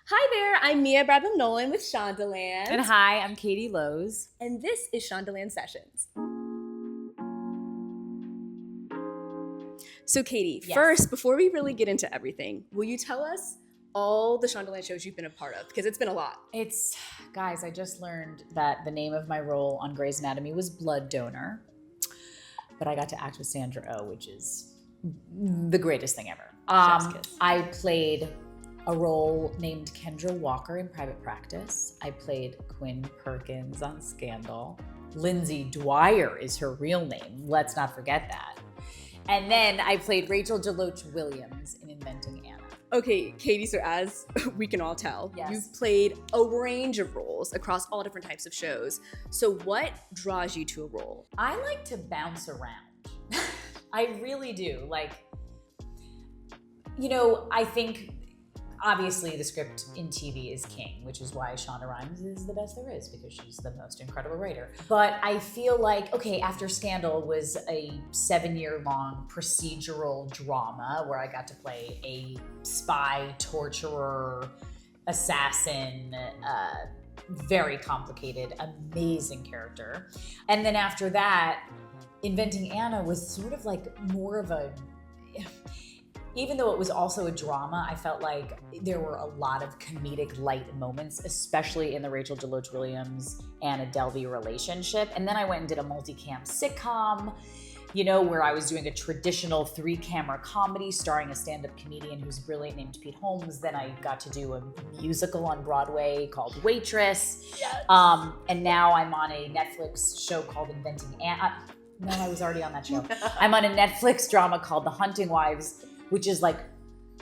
Hi there, I'm Mia Brabham-Nolan with Shondaland. And hi, I'm Katie Lowe's. And this is Shondaland Sessions. So Katie, Yes. First, before we really get into everything, will you tell us all the Shondaland shows you've been a part of? Because it's been a lot. Guys, I just learned that the name of my role on Grey's Anatomy was Blood Donor, but I got to act with Sandra Oh, which is the greatest thing ever. Chef's kiss. I played a role named Kendra Walker in Private Practice. I played Quinn Perkins on Scandal. Lindsay Dwyer is her real name. Let's not forget that. And then I played Rachel DeLoach Williams in Inventing Anna. Okay, Katie, so as we can all tell, Yes. You've played a range of roles across all different types of shows. So what draws you to a role? I like to bounce around. I really do. I think obviously the script in TV is king, which is why Shonda Rhimes is the best there is, because she's the most incredible writer. But I feel like, okay, after Scandal was a 7-year-long procedural drama where I got to play a spy, torturer, assassin, very complicated, amazing character. And then after that, Inventing Anna was sort of like more of a... Even though it was also a drama, I felt like there were a lot of comedic light moments, especially in the Rachel DeLoach Williams Anna Delvey relationship. And then I went and did a multi-cam sitcom, where I was doing a traditional 3-camera comedy starring a stand-up comedian who's brilliant named Pete Holmes. Then I got to do a musical on Broadway called Waitress. Yes. And now I'm on a Netflix show called Inventing Anna. No, I was already on that show. I'm on a Netflix drama called The Hunting Wives, which is like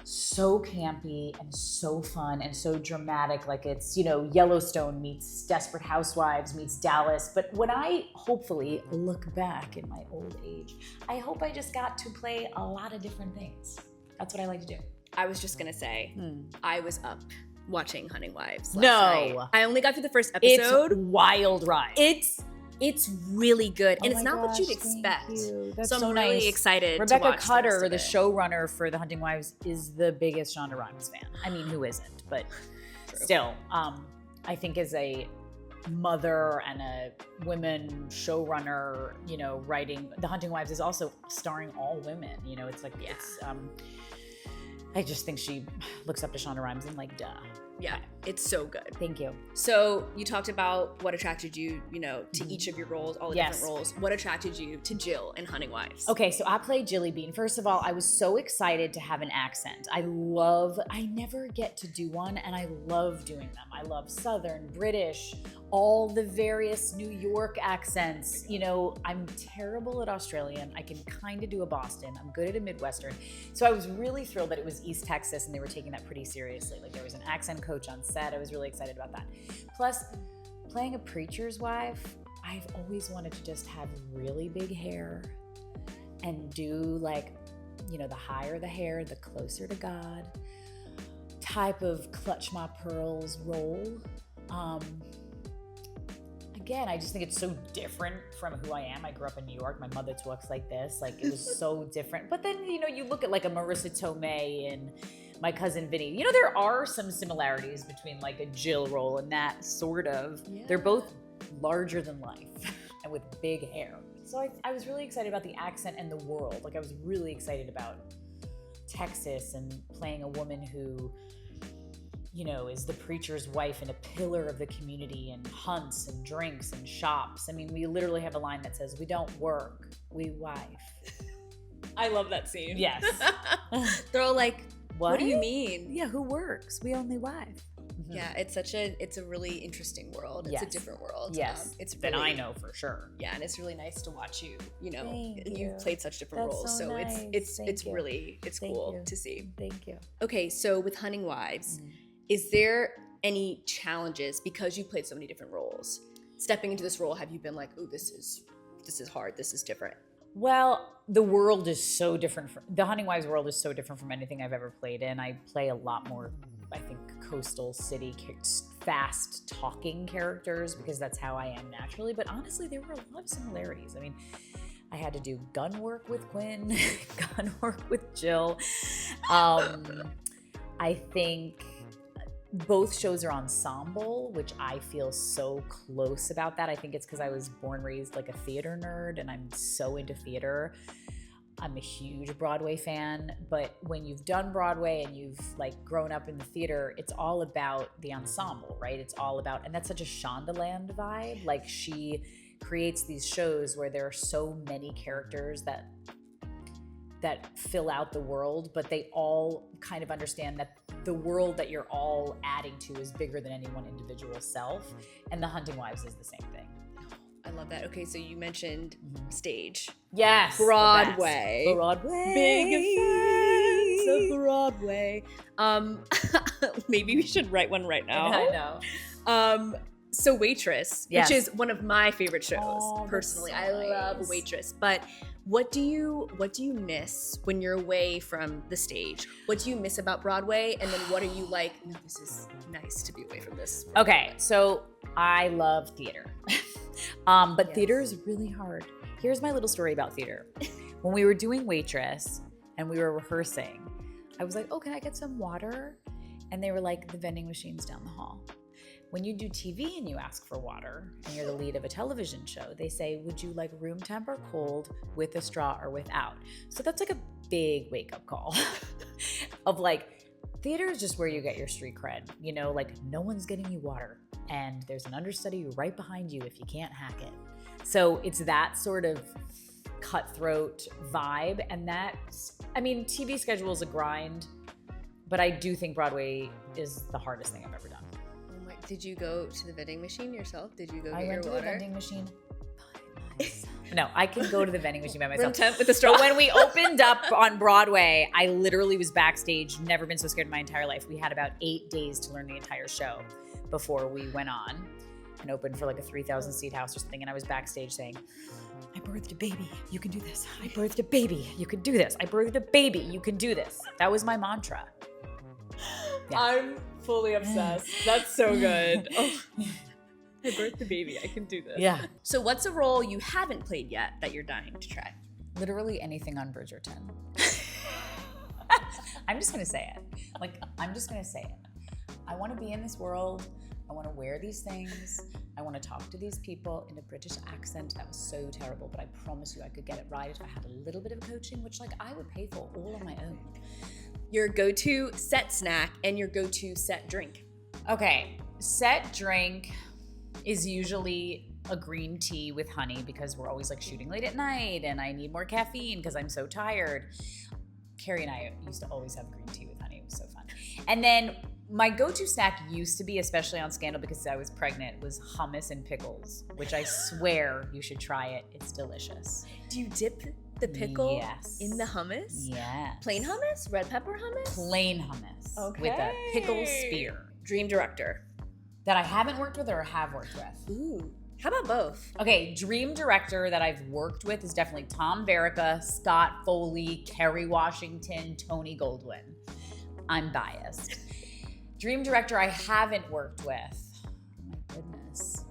so campy and so fun and so dramatic. Like it's, Yellowstone meets Desperate Housewives meets Dallas. But when I hopefully look back in my old age, I hope I just got to play a lot of different things. That's what I like to do. I was just gonna say, I was up watching Hunting Wives last No. night. I only got through the first episode. It's wild ride. It's really good, and Oh it's my not what you'd gosh, expect. thank you. That's so I'm so really nice. excited. Rebecca to watch Cutter, the rest of it. showrunner for The Hunting Wives, is the biggest Shonda Rhimes fan. I mean, who isn't? But still, I think as a mother and a women showrunner, writing The Hunting Wives is also starring all women. It's like I just think she looks up to Shonda Rhimes and duh. Yeah, it's so good. Thank you. So you talked about what attracted you, to each of your roles, all the Yes. different roles. What attracted you to Jill in Hunting Wives? Okay, so I play Jilly Bean. First of all, I was so excited to have an accent. I never get to do one, and I love doing them. I love Southern, British, all the various New York accents. I'm terrible at Australian. I can kind of do a Boston. I'm good at a Midwestern. So I was really thrilled that it was East Texas, and they were taking that pretty seriously. There was an accent coach on set. I was really excited about that. Plus, playing a preacher's wife, I've always wanted to just have really big hair and do the higher the hair, the closer to God type of clutch my pearls role. Again, I just think it's so different from who I am. I grew up in New York. My mother talks like this. It was so different. But then, you look at a Marissa Tomei and My Cousin Vinny. There are some similarities between a Jill role and that sort of. Yeah. They're both larger than life and with big hair. So I was really excited about the accent and the world. I was really excited about Texas and playing a woman who, is the preacher's wife and a pillar of the community and hunts and drinks and shops. I mean, we literally have a line that says, "We don't work, we wife." I love that scene. Yes. They're all like, what do you mean? Yeah, who works? We only wife. Yeah, it's a really interesting world. It's Yes. a different world. Yes, it's that really, I know for sure. Yeah, and it's really nice to watch you. Thank You've you. played such different That's roles, so so nice. it's Thank you. really Thank cool you. to see. Thank you. Okay, so with Hunting Wives, is there any challenges because you played so many different roles? Stepping into this role, have you been like, "Ooh, this is hard. This is different"? Well, the world is so different. The Hunting Wives world is so different from anything I've ever played in. I play a lot more, I think, coastal city, fast talking characters because that's how I am naturally. But honestly, there were a lot of similarities. I mean, I had to do gun work with Quinn, gun work with Jill. I think both shows are ensemble, which I feel so close about that. I think it's because I was born, raised like a theater nerd, and I'm so into theater. I'm a huge Broadway fan, but when you've done Broadway and you've like grown up in the theater, it's all about the ensemble, right? It's all about, and that's such a Shondaland vibe. Like she creates these shows where there are so many characters that fill out the world, but they all kind of understand that the world that you're all adding to is bigger than any one individual self. And The Hunting Wives is the same thing. I love that. Okay, so you mentioned stage. Yes. Broadway. Broadway. Big fans of Broadway. Maybe we should write one right now. I know. So Waitress, Yes. which is one of my favorite shows, Oh, personally. that's so I love nice. Waitress. But what do you miss when you're away from the stage? What do you miss about Broadway? And then what are you like, no, this is nice to be away from this? Okay, so I love theater. But Yes. theater is really hard. Here's my little story about theater. When we were doing Waitress and we were rehearsing, I was like, oh, can I get some water? And they were like, the vending machine's down the hall. When you do TV and you ask for water and you're the lead of a television show, they say, would you like room temp or cold, with a straw or without? So that's like a big wake-up call of like, theater is just where you get your street cred. You know, like no one's getting you water and there's an understudy right behind you if you can't hack it. So it's that sort of cutthroat vibe. And that's, I mean, TV schedule is a grind, but I do think Broadway is the hardest thing I've ever done. Did you go to the vending machine yourself? Did you go I get went to your the water? vending machine by myself. No, I can go to the vending machine by Room myself. temp with a straw. But when we opened up on Broadway, I literally was backstage, never been so scared in my entire life. We had about 8 days to learn the entire show before we went on and opened for like a 3,000 seat house or something. And I was backstage saying, I birthed a baby, you can do this. I birthed a baby, you can do this. I birthed a baby, you can do this. That was my mantra. Yeah. I'm fully obsessed. That's so good. Oh, I birthed the baby. I can do this. Yeah. So what's a role you haven't played yet that you're dying to try? Literally anything on Bridgerton. I'm just gonna say it. Like, I'm just gonna say it. I wanna be in this world. I wanna wear these things. I wanna talk to these people in a British accent. That was so terrible, but I promise you I could get it right if I had a little bit of coaching, which like I would pay for all on my own. Your go-to set snack and your go-to set drink. Okay, set drink is usually a green tea with honey because we're always like shooting late at night and I need more caffeine because I'm so tired. Carrie and I used to always have green tea with honey. It was so fun. And then my go-to snack used to be, especially on Scandal because I was pregnant, was hummus and pickles, which I swear you should try it. It's delicious. Do you dip the pickle Yes. in the hummus? Yeah. Plain hummus? Red pepper hummus? Plain hummus Okay. with a pickle spear Dream director. that I haven't worked with or have worked with. Ooh. How about both? Okay, dream director that I've worked with is definitely Tom Verica, Scott Foley, Kerry Washington, Tony Goldwyn. I'm biased. Dream director I haven't worked with. Oh my goodness.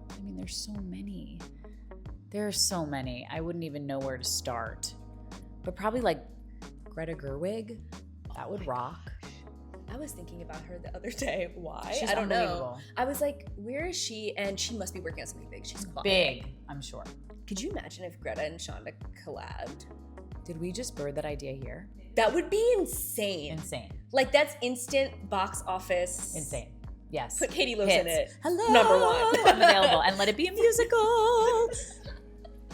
I mean, there's so many. There are so many. I wouldn't even know where to start. But probably like Greta Gerwig. That would rock. I was thinking about her the other day. Why? She's I don't know. unbelievable. I was like, where is she? And she must be working on something big. She's quiet. Big, I'm sure. Could you imagine if Greta and Shonda collabed? Did we just bird that idea here? That would be insane. Insane. Like, that's instant box office. Insane. Yes. Put Katie Lewis in Hits. it. Hello. Number one. I'm available. And let it be a musical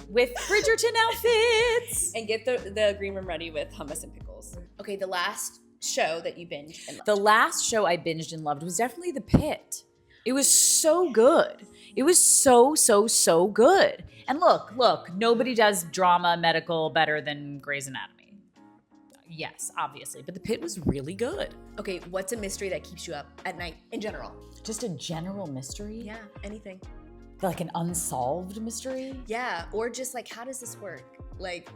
with Bridgerton outfits. And get the green room ready with hummus and pickles. Okay, the last show that you binged and loved. The last show I binged and loved was definitely The Pit. It was so good. It was so good. And look, nobody does drama medical better than Grey's Anatomy. Yes, obviously, but The Pit was really good. Okay, what's a mystery that keeps you up at night in general? Just a general mystery? Yeah, anything. Like an unsolved mystery? Yeah, or just like, how does this work? Like,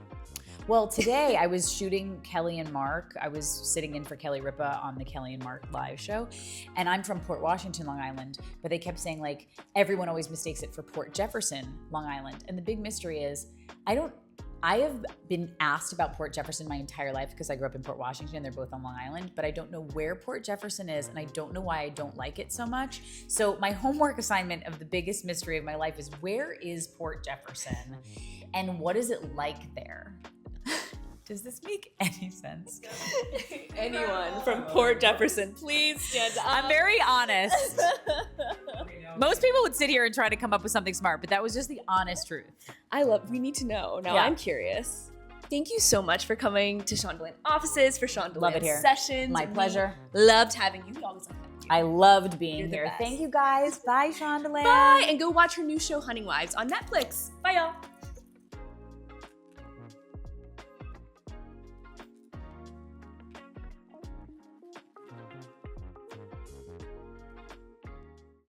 Well, today I was shooting Kelly and Mark. I was sitting in for Kelly Ripa on the Kelly and Mark live show. And I'm from Port Washington, Long Island. But they kept saying like, everyone always mistakes it for Port Jefferson, Long Island. And the big mystery is, I have been asked about Port Jefferson my entire life because I grew up in Port Washington. They're both on Long Island, but I don't know where Port Jefferson is, and I don't know why I don't like it so much. So my homework assignment of the biggest mystery of my life is, where is Port Jefferson, and what is it like there? Does this make any sense? Anyone from Port Jefferson, please stand up. I'm very honest. Most people would sit here and try to come up with something smart, but that was just the honest truth. We need to know. Now Yeah. I'm curious. Thank you so much for coming to Shondaland offices, for Shondaland Love it here. sessions. My We pleasure. Loved having you. We always love having you. I loved being You're the here. best. Thank you guys. Bye, Shondaland. Bye, and go watch her new show, Hunting Wives, on Netflix. Bye, y'all.